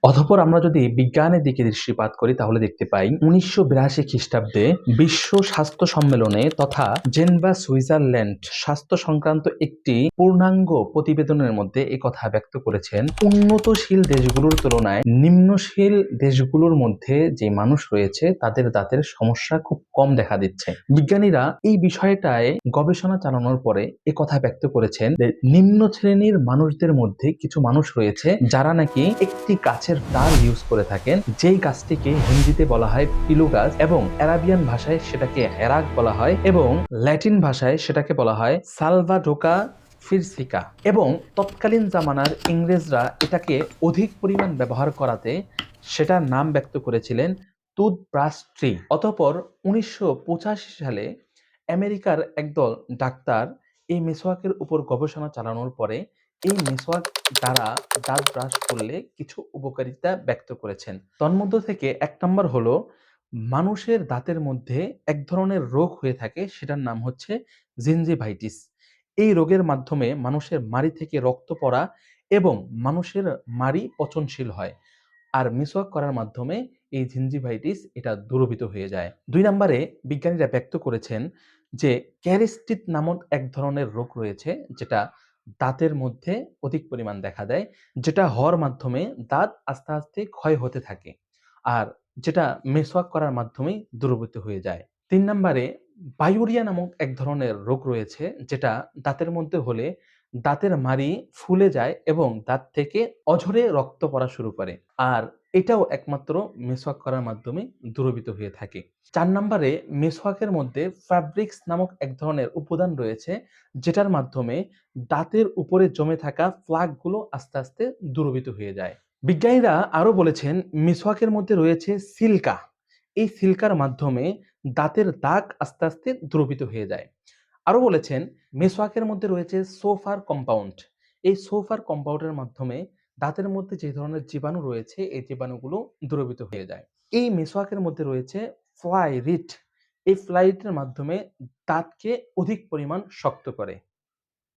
অতঃপর আমরা যদি বিজ্ঞানের দিকে দৃষ্টিপাত করি তাহলে দেখতে পাই 1982 খ্রিস্টাব্দে বিশ্ব স্বাস্থ্য সম্মেলনে তথা জেনেভা সুইজারল্যান্ড স্বাস্থ্য সংক্রান্ত একটি পূর্ণাঙ্গ প্রতিবেদনের মধ্যে এই কথা ব্যক্ত করেছেন, উন্নতশীল দেশগুলোর তুলনায় নিম্নশীল দেশগুলোর মধ্যে যে মানুষ রয়েছে তাদের দাঁতের সমস্যা খুব কম দেখা দিচ্ছে। বিজ্ঞানীরা এই বিষয়টায় গবেষণা চালানোর পরে এ কথা ব্যক্ত করেছেন যে নিম্ন শ্রেণীর মানুষদের মধ্যে কিছু মানুষ রয়েছে যারা নাকি একটি গাছের ডাল ইউজ করে থাকেন, যেই গাছটিকে হিন্দিতে বলা হয় পিলু গাছ এবং আরাবিয়ান ভাষায় সেটাকে হেরাক বলা হয় এবং ল্যাটিন ভাষায় সেটাকে বলা হয় সালভাডোকা ফিরসিকা। এবং তৎকালীন জামানার ইংরেজরা এটাকে অধিক পরিমাণ ব্যবহার করাতে সেটার নাম ব্যক্ত করেছিলেন টুথব্রাশ ট্রি। অতঃপর 1985 সালে আমেরিকার একদল ডাক্তার এই মেসওয়াকের উপর গবেষণা চালানোর পরে এই মেসওয়াক দ্বারা দাঁত ব্রাশ করলে কিছু উপকারিতা ব্যক্ত করেছেন। তন্মধ্য থেকে এক নম্বর হলো মানুষের দাঁতের মধ্যে এক ধরনের রোগ হয়ে থাকে, সেটার নাম হচ্ছে জিঞ্জিভাইটিস। এই রোগের মাধ্যমে মানুষের মাড়ি থেকে রক্ত পড়া এবং মানুষের মাড়ি পচনশীল হয়, আর মিসওয়াক করার মাধ্যমে এই জিঞ্জিভাইটিস এটা দূরীভূত হয়ে যায়। 2 নম্বরে বিজ্ঞানীরা ব্যক্ত করেছেন যে ক্যারিস্টিস নামক এক ধরনের রোগ রয়েছে যেটা দাঁতের মধ্যে অধিক পরিমাণ দেখা দেয়, যেটা হওয়ার মাধ্যমে দাঁত আস্তে আস্তে ক্ষয় হতে থাকে আর যেটা মেসওয়াক করার মাধ্যমেই দূরীভূত হয়ে যায়। 3 নম্বরে বায়ুরিয়া নামক এক ধরনের রোগ রয়েছে যেটা দাঁতের মধ্যে হলে দাঁতের মাড়ি ফুলে যায় এবং দাঁত থেকে অঝরে রক্ত পড়া শুরু করে, আর এটাও একমাত্র মেসওয়াক করার মাধ্যমে দূরীভূত হয়ে থাকে। 4 নম্বরে মেসওয়াকের মধ্যে ফ্যাব্রিক্স নামক এক ধরনের উপাদান রয়েছে যেটার মাধ্যমে দাঁতের উপরে জমে থাকা প্লাকগুলো আস্তে আস্তে দূরীভূত হয়ে যায়। বিজ্ঞানীরা আরো বলেছেন মেসওয়াকের মধ্যে রয়েছে সিলিকা। এই সিলিকার মাধ্যমে দাঁতের দাগ আস্তে আস্তে দ্রবীভূত হয়ে যায়। আরো বলেছেন মেসওয়াকের মধ্যে রয়েছে সোফার কম্পাউন্ড। এই সোফার কম্পাউন্ডের মাধ্যমে দাঁতের মধ্যে যে ধরনের জীবাণু রয়েছে এই জীবাণুগুলো দ্রবীভূত হয়ে যায়। এই মেসওয়াকের মধ্যে রয়েছে ফ্লাইরিট। এই ফ্লাইরিটের মাধ্যমে দাঁতকে অধিক পরিমাণ শক্ত করে।